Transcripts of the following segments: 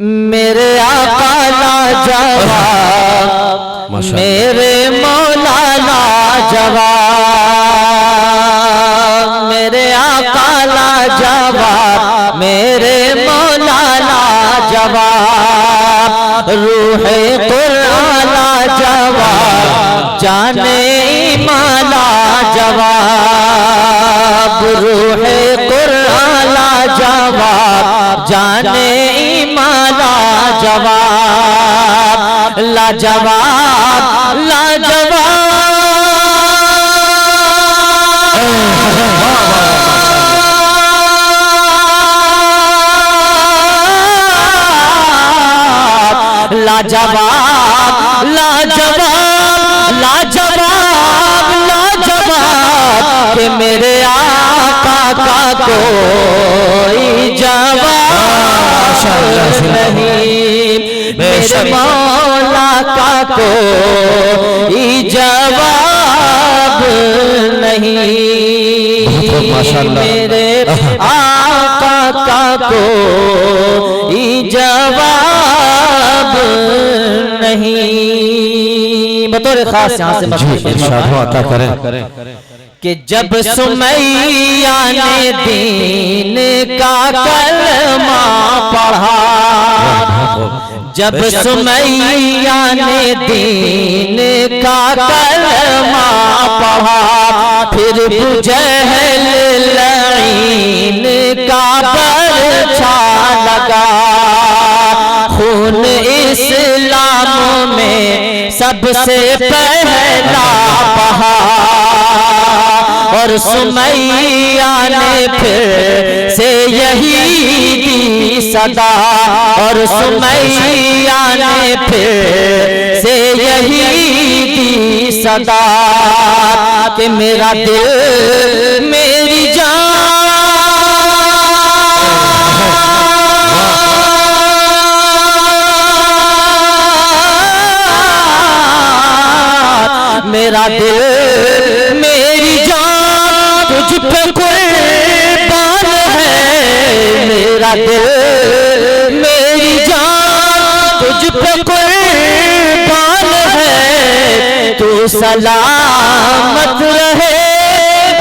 मेरे आका लाजवाब, मेरे मौला लाजवाब, मेरे आका लाजवाब, मेरे मौला लाजवाब, रूहे कुरान लाजवाब, जाने ईमान लाजवाब, रूहे कुरान लाजवाब, जाने ईमान लाजवाब, लाजवाब लाजवाब, लाजवाब लाजवाब लाजवाब, कि मेरे आका का कोई जवाब नहीं, मेरे मौला का कोई जवाब नहीं, मेरे आका का कोई जवाब नहीं। बतौर खास यहाँ से आता करें कि जब सुमैया ने दीन का कलमा पढ़ा, जब सुमैया ने दीन का कलमा पढ़ा, फिर बुजहल लईन का बरछा लगा, खून इस्लाम में सबसे पहला बहा, और सुमैया ने फिर से यही दी सदा, और सुमैया ने फिर से यही दी सदा, कि मेरा दिल मेरी जान, मेरा दिल मेरी जान तुझ पे कुर्बान है, मेरा दिल मेरी जान तुझ पे कुर्बान है, तू सलामत रहे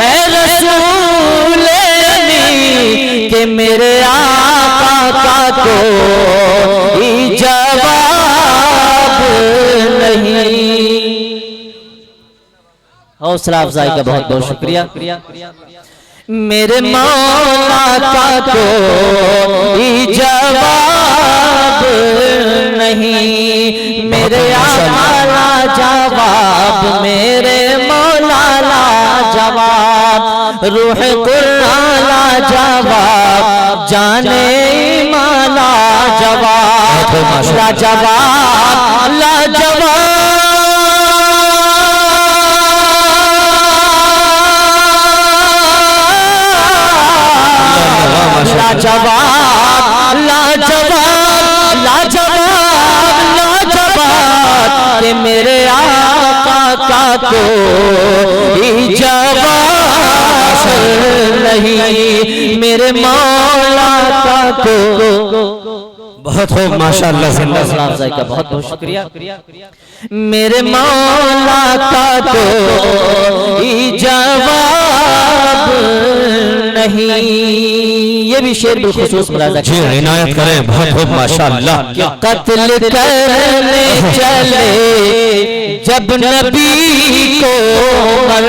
ऐ रसूल अली, कि मेरे आका का कोई जवाब नहीं। हौसला अफजाई का बहुत बहुत शुक्रिया। मेरे मौला का कोई जवाब नहीं, मेरे आका लाजवाब, मेरे मौला लाजवाब, रूह कुरान लाजवाब, जाने ईमान लाजवाब, लाजवाब लाजवाब लाजवाब लाजवाब लाजवाब लाजवाब, कि मेरे आका का कोई जवाब नहीं, मेरे मौला का बहुत हो माशाअल्लाह का बहुत बहुत शुक्रिया। मेरे मौला का कोई जवाब नहीं। ये भी शेर बिलखुसूस मुलाज़ा जी इनायत करें, बहुत बहुत माशाअल्लाह। कत्ल करने चले जब नबी को मर,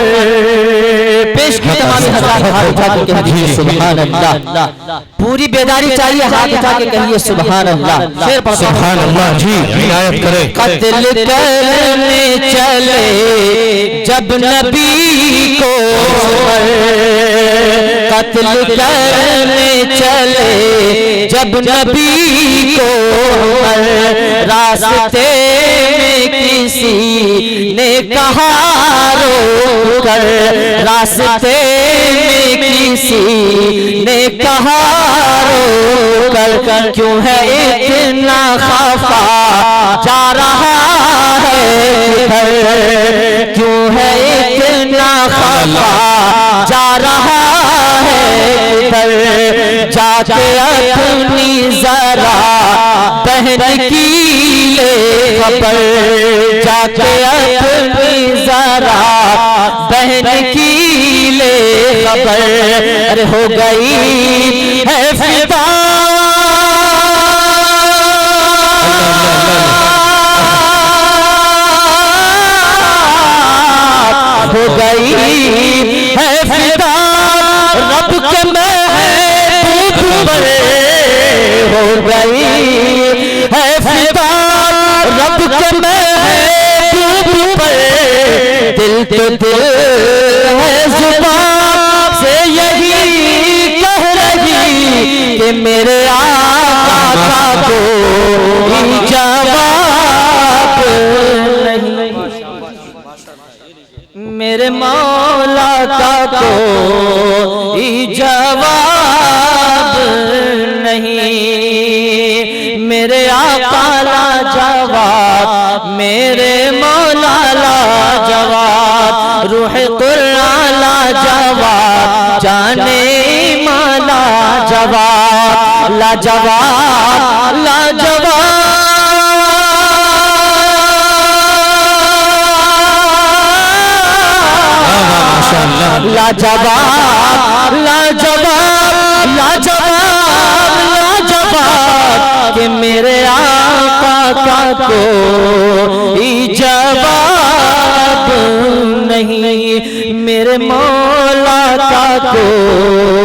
पेश की तमाम हज़रात हाथ उठा के कहिए सुभान अल्लाह, पूरी बेदारी चाहिए, हाथ उठा के कहिए सुभान अल्लाह। शेर पढ़ो सुभान अल्लाह जी इनायत करें। कत्ल करने चले जब नबी को मर, कत्ल करने चले जब नबी को मर, रास्ते में किसी ने कहा रोक कर, रास्ते में किसी ने कहा रोक कर, क्यों है इतना खफा जा रहा है घर, क्यों है इतना खफा जा रहा है घर, जाके अपनी जरा बहन की ले खबर जाके अपनी जरा बहन की ले खबर अरे हो गई है फिदा हो गई है फिदा रब के महबूब पर हो गई है फिदा रब के महबूब पर दिल तो दिल है जुबान से यही कह रही कि मेरे आका को जवाब नहीं मेरे मौला का कोई जवाब नहीं मेरे आका ला जवाब मेरे मौला ला जवाब रूह कुरान ला जवाब जाने माला जवाब ला जवाब ला जवाब लाजवाब लाजवाब लाजवाब लाजवाब कि मेरे आका का कोई जवाब नहीं मेरे मौला का कोई